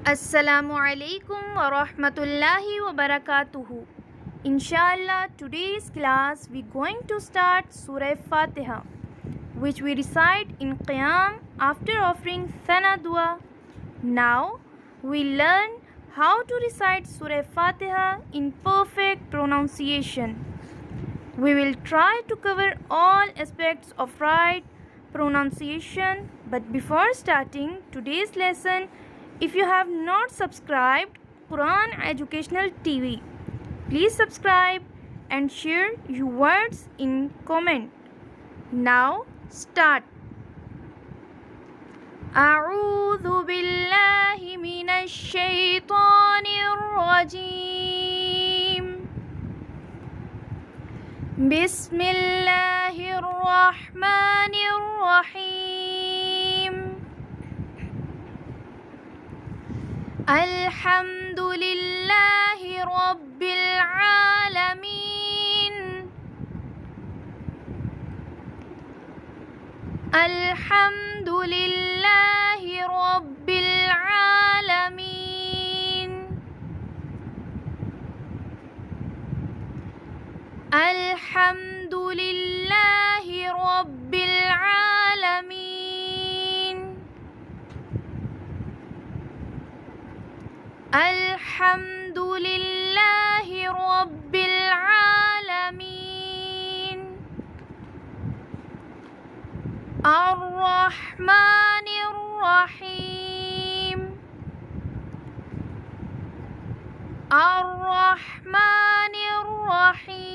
Assalamu alaikum wa rahmatullahi wa barakatuhu. Inshallah, today's class we're going to start Surah Fatiha, which we recite in Qiyam after offering Thana Dua. Now, we learn how to recite Surah Fatiha in perfect pronunciation. We will try to cover all aspects of right pronunciation, but before starting today's lesson, if you have not subscribed Quran Educational TV, please subscribe and share your words in comment. Now start. أعوذ بالله من الشيطان الرجيم. بسم الله الرحمن الرحيم. الحمد لله رب العالمين. الحمد لله رب العالمين. الحمد لله رب العالمين. الحمد لله رب العالمين. الرحمن الرحيم. الرحمن الرحيم.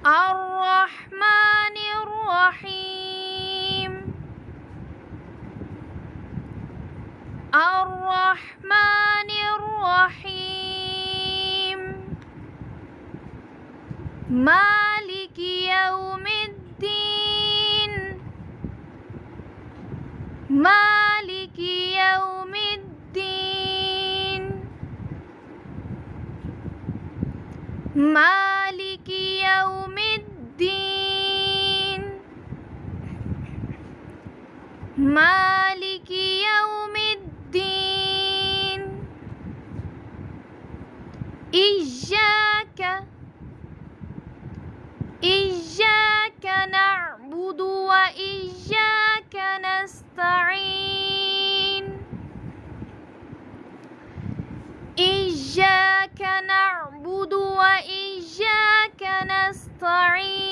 الرحمن الرحيم. الرحمن الرحيم. مالك يوم الدين. مالك يوم الدين. مالك يوم الدين. مالك يوم الدين. إياك نعبد وإياك نستعين. إياك نعبد وإياك نستعين.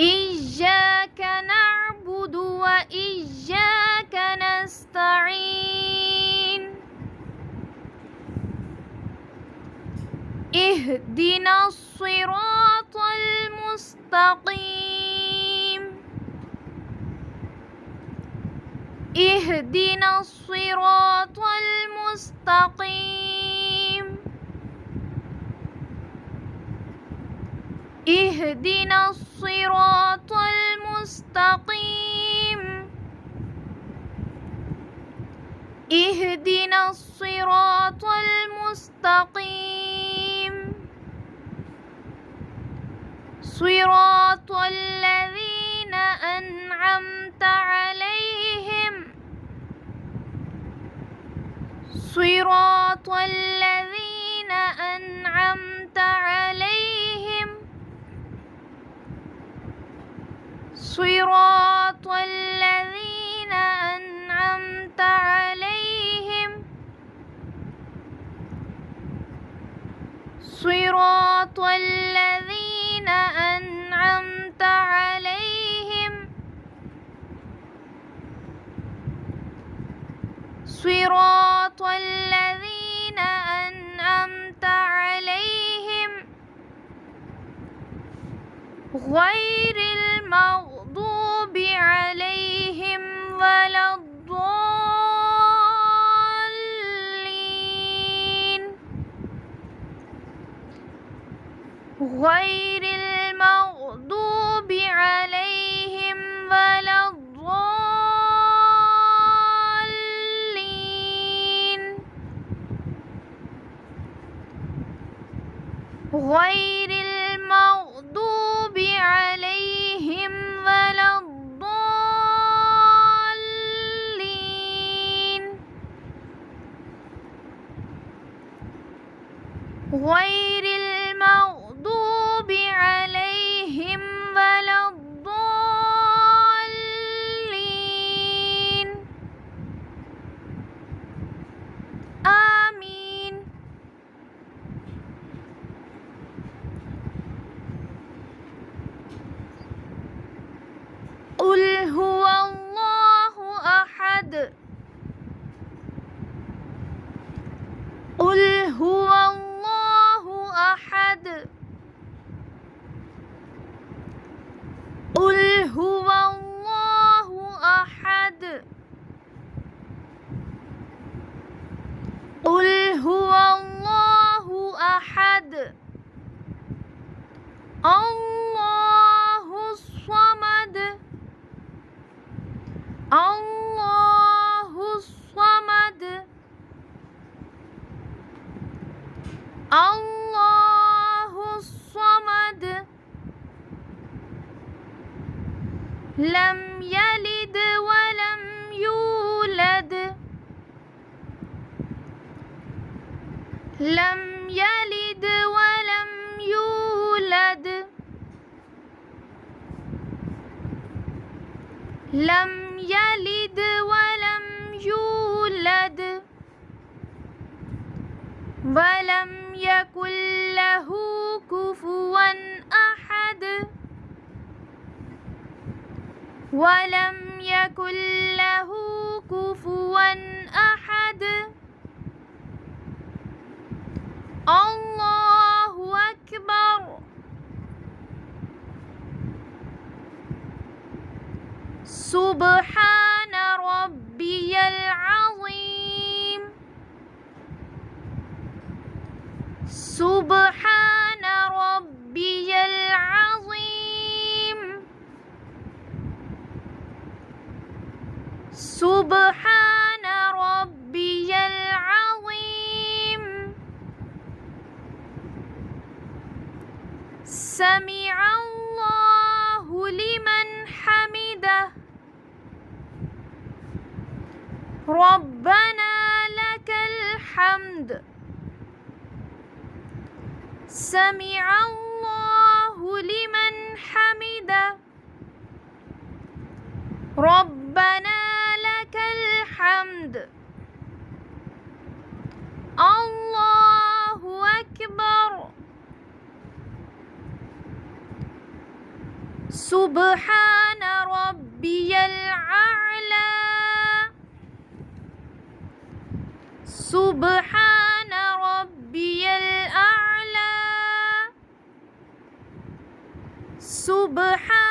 إياك نعبد وإياك نستعين. اهدنا الصراط المستقيم. اهدنا الصراط المستقيم. اهدنا الصراط المستقيم. اهدنا الصراط المستقيم. صراط الذين أنعمت عليهم. صراط الذين أنعمت عليهم. صراط الذين أنعمت عليهم. صراط الذين أنعمت عليهم. صراط الذين أنعمت عليهم غير المغضوب عليهم ولا الضالين. غير المغضوب عليهم ولا الضالين. غير المغضوب عليهم غير المغضوب عليهم ولا الضالين آمين. قل هو الله أحد. قل هو الله أحد. قل هو الله أحد. قل هو الله أحد. الله الصمد. الله الصمد. الله الصمد. لم يلد ولم يولد. لم يلد ولم يولد. لم يلد ولم يولد. ولم يكن له كفوا أحد. ولم يكن له كفوا أحد. الله أكبر. سبحان ربي العظيم. سبحان ربي العظيم. سبحان ربي العظيم. سمع الله لمن حمده. ربنا لك الحمد. سمع الله لمن حمده. ربنا لك الحمد. الله أكبر. سبحان ربي الأعلى. سبحان ربي الأعلى. سبحان